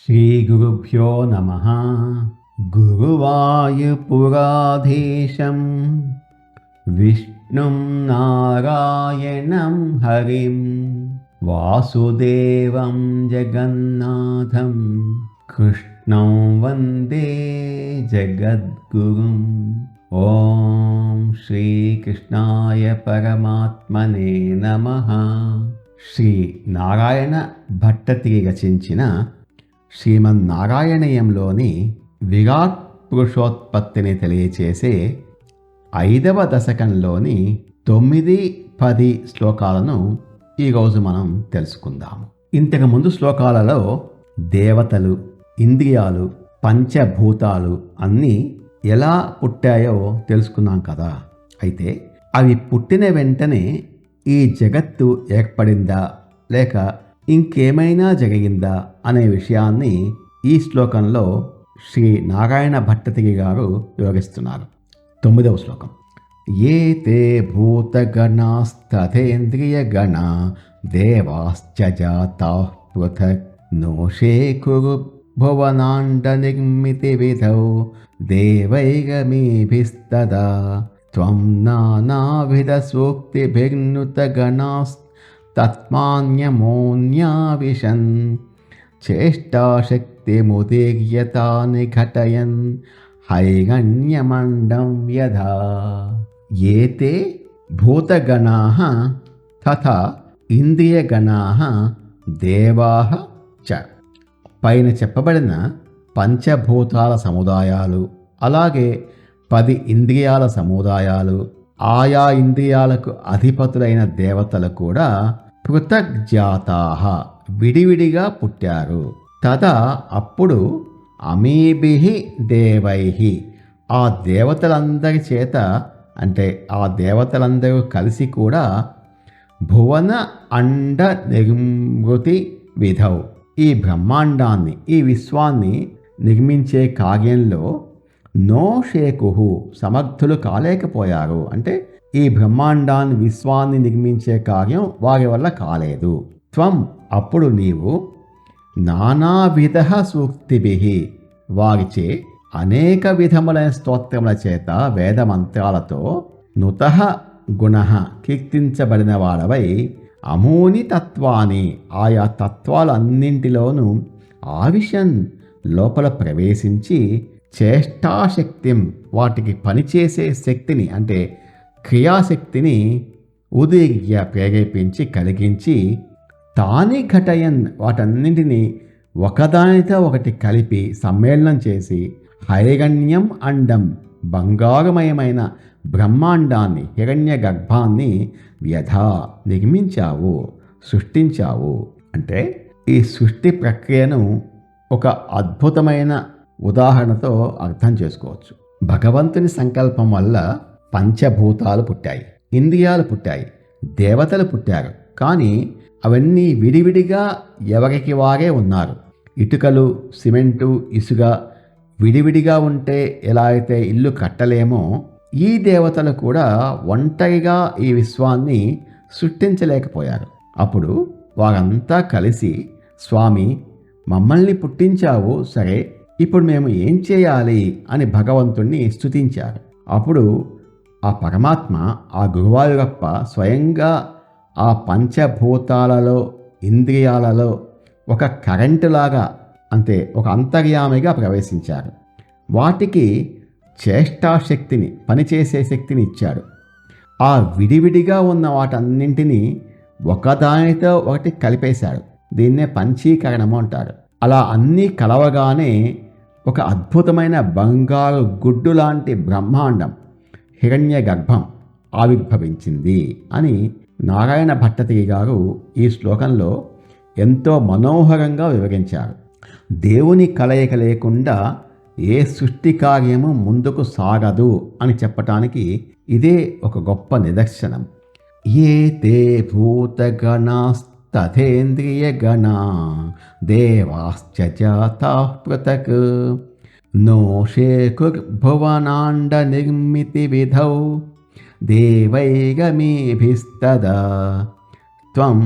श्रीगुरुभ्यो नमः। गुरुवायुपुराधीशं विष्णुं नारायणं हरिं वासुदेवं जगन्नाथं कृष्णं वन्दे जगद्गुरुम्। ఓం శ్రీకృష్ణాయ పరమాత్మనే నమః. శ్రీ నారాయణ భట్టతిరి రచించిన శ్రీమన్నారాయణీయంలోని విరాట్ పురుషోత్పత్తిని తెలియచేసే 5వ దశకంలోని 9-10 శ్లోకాలను ఈరోజు మనం తెలుసుకుందాము. ఇంతకుముందు శ్లోకాలలో దేవతలు, ఇంద్రియాలు, పంచభూతాలు అన్నీ ఎలా పుట్టాయో తెలుసుకున్నాం కదా. అయితే అవి పుట్టిన వెంటనే ఈ జగత్తు ఏర్పడిందా లేక ఇంకేమైనా జరిగిందా అనే విషయాన్ని ఈ శ్లోకంలో శ్రీ నారాయణ భట్టతిరి గారు వివరిస్తున్నారు. 9వ శ్లోకం. ఏ తే భూతగణాస్తథేంద్రియగణా దేవాశ్చ జాతాః పృథక్ నోషే కురు భువనాండ నిర్మితి విధౌ దేవైరమీభిస్తదా త్వం నానావిధ సూక్తిభిర్నుతగణాస్తత్మాన్యమోన్యావిశన్ చేష్టాశక్తిముదీర్యతాని ఘటయన్ హైగణ్యమండం యథా. ఏతే భూతగణాః తథా ఇంద్రియగణాః దేవాః చ. పైన చెప్పబడిన పంచభూతాల సముదాయాలు, అలాగే 10 ఇంద్రియాల సముదాయాలు, ఆయా ఇంద్రియాలకు అధిపతులైన దేవతలు కూడా పృథగ్జాతాః విడివిడిగా పుట్టారు. తదా అప్పుడు అమీభిః దేవైః ఆ దేవతలందరి చేత, అంటే ఆ దేవతలందరూ కలిసి కూడా భువన అండ నిర్మృతి విధౌ ఈ బ్రహ్మాండాన్ని, ఈ విశ్వాన్ని నిర్మించే కార్యంలో నోషేకుహు సమర్థులు కాలేకపోయారు. అంటే ఈ బ్రహ్మాండాన్ని, విశ్వాన్ని నిర్మించే కార్యం వారి వల్ల కాలేదు. త్వం అప్పుడు నీవు నానావిధ సూక్తిభిః వారిచే అనేక విధములైన స్తోత్రముల చేత, వేద మంత్రాలతో నుతః గుణః కీర్తించబడిన వాడవై అమూని తత్వాన్ని ఆయా తత్వాలన్నింటిలోనూ ఆవిశన్ లోపల ప్రవేశించి చేష్టాశక్తిం వాటికి పనిచేసే శక్తిని, అంటే క్రియాశక్తిని ఉదీర్య ప్రేరేపించి కలిగించి తాని ఘటయన్ వాటన్నింటినీ ఒకదానితో ఒకటి కలిపి సమ్మేళనం చేసి హైరణ్యం అండం బంగారుమయమైన బ్రహ్మాండాన్ని, హిరణ్య గర్భాన్ని వ్యధా నిర్మించావు, సృష్టించావు. అంటే ఈ సృష్టి ప్రక్రియను ఒక అద్భుతమైన ఉదాహరణతో అర్థం చేసుకోవచ్చు. భగవంతుని సంకల్పం వల్ల పంచభూతాలు పుట్టాయి, ఇంద్రియాలు పుట్టాయి, దేవతలు పుట్టారు. కానీ అవన్నీ విడివిడిగా ఎవరికి వారే ఉన్నారు. ఇటుకలు, సిమెంటు, ఇసుక విడివిడిగా ఉంటే ఎలా అయితే ఇల్లు కట్టలేమో, ఈ దేవతలు కూడా ఒంటరిగా ఈ విశ్వాన్ని సృష్టించలేకపోయారు. అప్పుడు వారంతా కలిసి, స్వామి మమ్మల్ని పుట్టించావు, సరే ఇప్పుడు మేము ఏం చేయాలి అని భగవంతుణ్ణి స్తుతించారు. అప్పుడు ఆ పరమాత్మ, ఆ గురువాయూరప్ప స్వయంగా ఆ పంచభూతాలలో, ఇంద్రియాలలో ఒక కరెంటులాగా, అంటే ఒక అంతర్యామిగా ప్రవేశించారు. వాటికి చేష్టాశక్తిని, పనిచేసే శక్తిని ఇచ్చాడు. ఆ విడివిడిగా ఉన్న వాటన్నింటినీ ఒకదానితో ఒకటి కలిపేశాడు. దీన్నే పంచీకరణము అంటారు. అలా అన్నీ కలవగానే ఒక అద్భుతమైన బంగారు గుడ్డు లాంటి బ్రహ్మాండం, హిరణ్య గర్భం ఆవిర్భవించింది అని నారాయణ భట్టతిరి గారు ఈ శ్లోకంలో ఎంతో మనోహరంగా వివరించారు. దేవుని కలయిక లేకుండా ఏ సృష్టి కార్యము ముందుకు సాగదు అని చెప్పటానికి ఇదే ఒక గొప్ప నిదర్శనం. ఏ తే భూతగణాస్తథేంద్రియగణా దేవాశ్చ జాతాః పృథక్ నోషేకుర్భువనాండ నిర్మితి విధౌ దేవైరమీభిస్తదా త్వం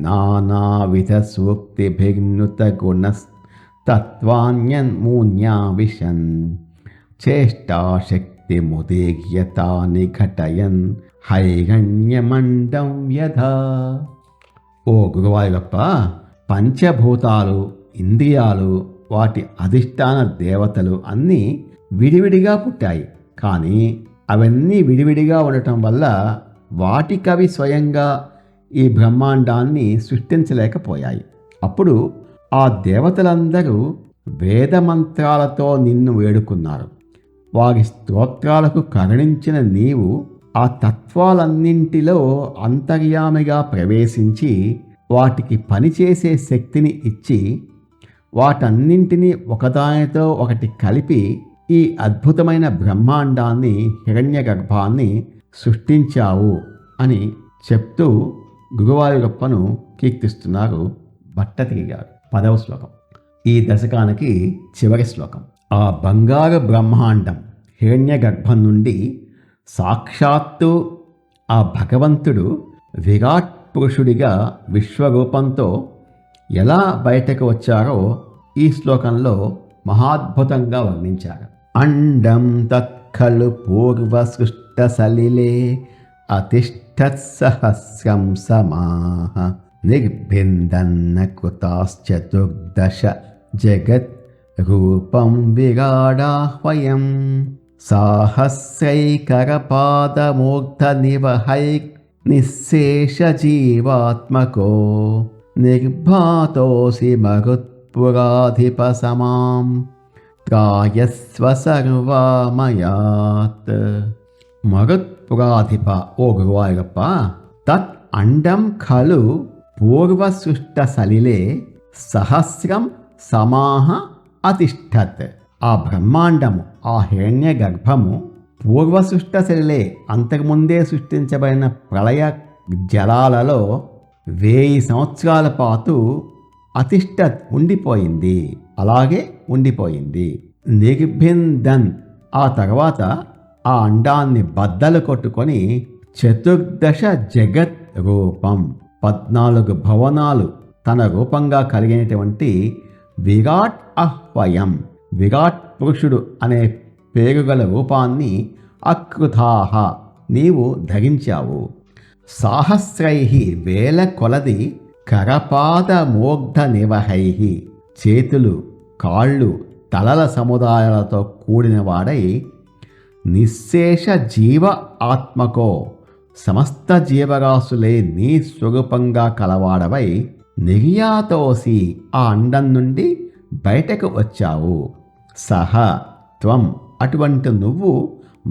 నానావిధ సూక్తిభిర్నుత గుణస్ తత్వాన్యన్మూన్యావిశన్ చేష్టాశక్తిముదీర్యతాని ఘటయన్ హైరణ్యమండం యథా. ఓ గురువాయూరప్ప, పంచభూతాలు, ఇంద్రియాలు, వాటి అధిష్టాన దేవతలు అన్నీ విడివిడిగా పుట్టాయి. కానీ అవన్నీ విడివిడిగా ఉండటం వల్ల వాటికవి స్వయంగా ఈ బ్రహ్మాండాన్ని సృష్టించలేకపోయాయి. అప్పుడు ఆ దేవతలందరూ వేదమంత్రాలతో నిన్ను వేడుకున్నారు. వారి స్తోత్రాలకు కరుణించిన నీవు ఆ తత్వాలన్నింటిలో అంతర్యామిగా ప్రవేశించి వాటికి పనిచేసే శక్తిని ఇచ్చి వాటన్నింటినీ ఒకదానితో ఒకటి కలిపి ఈ అద్భుతమైన బ్రహ్మాండాన్ని, హిరణ్యగర్భాన్ని సృష్టించావు అని చెప్తూ గురువాయూరప్పను కీర్తిస్తున్నారు భట్టతిరి గారు. 10వ శ్లోకం ఈ దశకానికి చివరి శ్లోకం. ఆ బంగారు బ్రహ్మాండం హిరణ్యగర్భం నుండి సాక్షాత్తు ఆ భగవంతుడు విరాట్ పురుషుడిగా విశ్వరూపంతో ఎలా బయటకు వచ్చారో ఈ శ్లోకంలో మహాద్భుతంగా వర్ణించారు. అండం తత్ఖలు పూర్వ సృష్ట సలిలే అతిష్ఠత్సహస్రం సమాహ నిర్భిందన్న కృతాశ్చతుర్దశ జగత్ రూపం విరాడాహ్వయం సాహస్రైకరపాదమూర్ధనివహై నిశ్శేష జీవాత్మకో నిర్భాతోసి మరుత్పురాధిప సమాం త్రాయస్వ సర్వామయాత్. మరుత్పురాధిప ఓ గురువాయూరప్ప, తత్ అండం ఖలు పూర్వసృష్ట సలిలే సహస్రం సమాహ అతిష్ఠత్. ఆ బ్రహ్మాండము, ఆ హిరణ్య గర్భము పూర్వసృష్ట సలిలే అంతకుముందే సృష్టించబడిన ప్రళయ జలాలలో 1000 సంవత్సరాల పాటు అతిష్ఠత్ ఉండిపోయింది. అలాగే ఉండిపోయింది. నిర్భిందన్ ఆ తర్వాత ఆ అండాన్ని బద్దలు కొట్టుకొని చతుర్దశ జగత్ రూపం 14 భవనాలు తన రూపంగా కలిగినటువంటి విరాట్ అహ్వయం, విరాట్ పురుషుడు అనే పేరు గల రూపాన్ని అకృతాహ నీవు ధరించావు. సాహస్రైహి వేల కొలది కరపాద మూర్ధ నివహై చేతులు, కాళ్ళు, తలల సముదాయాలతో కూడినవాడై నిశ్శేష జీవ ఆత్మకో సమస్త జీవరాశులే నీ స్వరూపంగా కలవాడవై నిర్యాతోసి ఆ అండం నుండి బయటకు వచ్చావు. సహ త్వం అటువంటి నువ్వు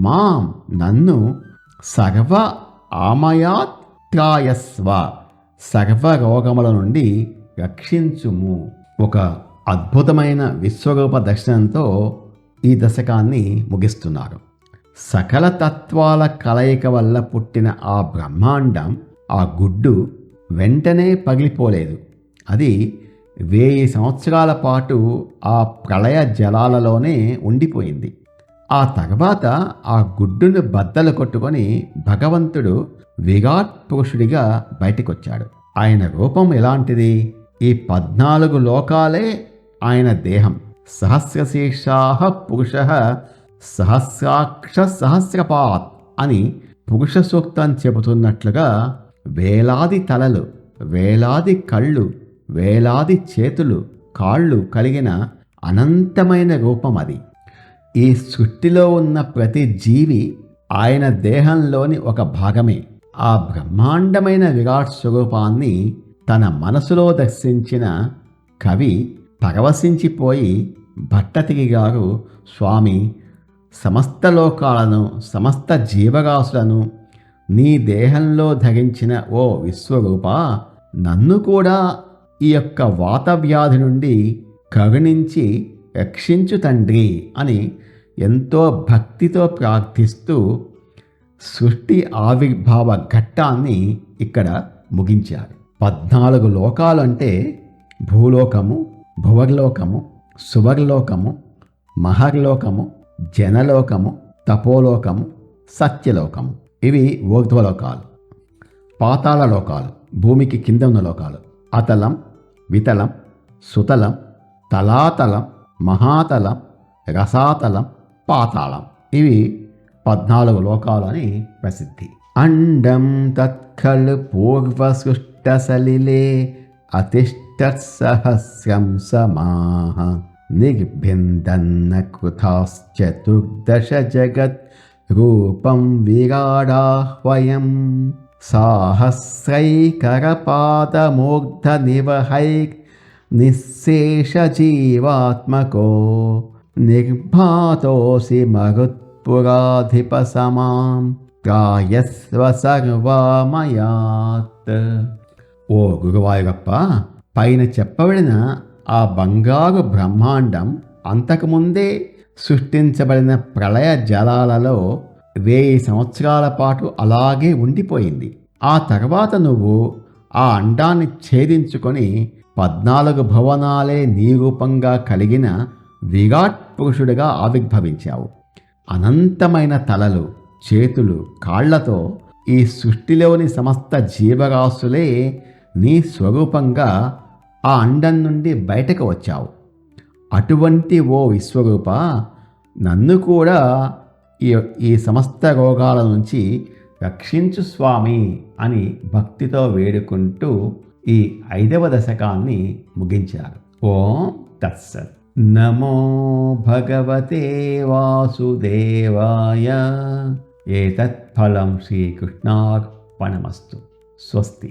మాం నన్ను సర్వ ఆమయాత్ త్రాయస్వ సర్వరోగముల నుండి రక్షించుము. ఒక అద్భుతమైన విశ్వరూప దర్శనంతో ఈ దశకాన్ని ముగిస్తున్నారు. సకల తత్వాల కలయిక వల్ల పుట్టిన ఆ బ్రహ్మాండం, ఆ గుడ్డు వెంటనే పగిలిపోలేదు. అది 1000 సంవత్సరాల పాటు ఆ ప్రళయ జలాలలోనే ఉండిపోయింది. ఆ తర్వాత ఆ గుడ్డును బద్దలు కొట్టుకొని భగవంతుడు విరాట్ పురుషుడిగా బయటికొచ్చాడు. ఆయన రూపం ఎలాంటిది? ఈ 14 లోకాలే ఆయన దేహం. సహస్రశీర్షాః పురుషః సహస్రాక్ష సహస్రపాత్ అని పురుష సూక్తం చెబుతున్నట్లుగా వేలాది తలలు, వేలాది కళ్ళు, వేలాది చేతులు, కాళ్ళు కలిగిన అనంతమైన రూపం అది. ఈ సృష్టిలో ఉన్న ప్రతి జీవి ఆయన దేహంలోని ఒక భాగమే. ఆ బ్రహ్మాండమైన విరాట్ స్వరూపాన్ని తన మనసులో దర్శించిన కవి పరవశించిపోయి భట్టతిరి గారు, స్వామి, సమస్త లోకాలను, సమస్త జీవరాశులను నీ దేహంలో ధరించిన ఓ విశ్వరూప, నన్ను కూడా ఈ యొక్క వాతవ్యాధి నుండి కరుణించి రక్షించు తండ్రి అని ఎంతో భక్తితో ప్రార్థిస్తూ సృష్టి ఆవిర్భావ ఘట్టాన్ని ఇక్కడ ముగించారు. 14 లోకాలు అంటే భూలోకము, భువర్లోకము, సువర్లోకము, మహర్లోకము, జనలోకము, తపోలోకము, సత్యలోకము. ఇవి ఊర్ధ్వలోకాలు. పాతాళ లోకాలు, భూమికి కింద ఉన్న లోకాలు. అతలం, వితలం, సుతలం, తలాతలం, మహాతలం, రసాతలం, పాతాళం. ఇవి 14 లోకాలని ప్రసిద్ధి. అండం తత్ఖలు పూర్వసృష్టసలిలే అతిష్టత్సహస్రం సమాః నిర్భిందన్న కృతాశ్చతుర్దశ జగత్ రూపం విరాడాహ్వయం సాహస్రైకరపాదమూర్ధనివహైర్ నిశ్శేషజీవాత్మకో నిర్భాతోసి మరుత్పురాధిప సమాం త్రాయస్వ సర్వామయాత్. ఓ గురువాయూరప్ప, పైన చెప్పబడిన ఆ బంగారు బ్రహ్మాండం అంతకుముందే సృష్టించబడిన ప్రళయ జలాలలో 1000 సంవత్సరాల పాటు అలాగే ఉండిపోయింది. ఆ తర్వాత నువ్వు ఆ అండాన్ని ఛేదించుకొని 14 భువనాలే నీ రూపంగా కలిగిన విరాట్ పురుషుడిగా ఆవిర్భవించావు. అనంతమైన తలలు, చేతులు, కాళ్లతో ఈ సృష్టిలోని సమస్త జీవరాశులే నీ స్వరూపంగా ఆ అండం నుండి బయటకు వచ్చావు. అటువంటి ఓ విశ్వరూప, నన్ను కూడా ఈ సమస్త రోగాల నుంచి రక్షించు స్వామి అని భక్తితో వేడుకుంటూ ఈ 5వ దశకాన్ని ముగించారు. ఓం తత్సత్. నమో భగవతే వాసుదేవాయ. ఏతత్ ఫలం శ్రీకృష్ణార్పణమస్తు. స్వస్తి.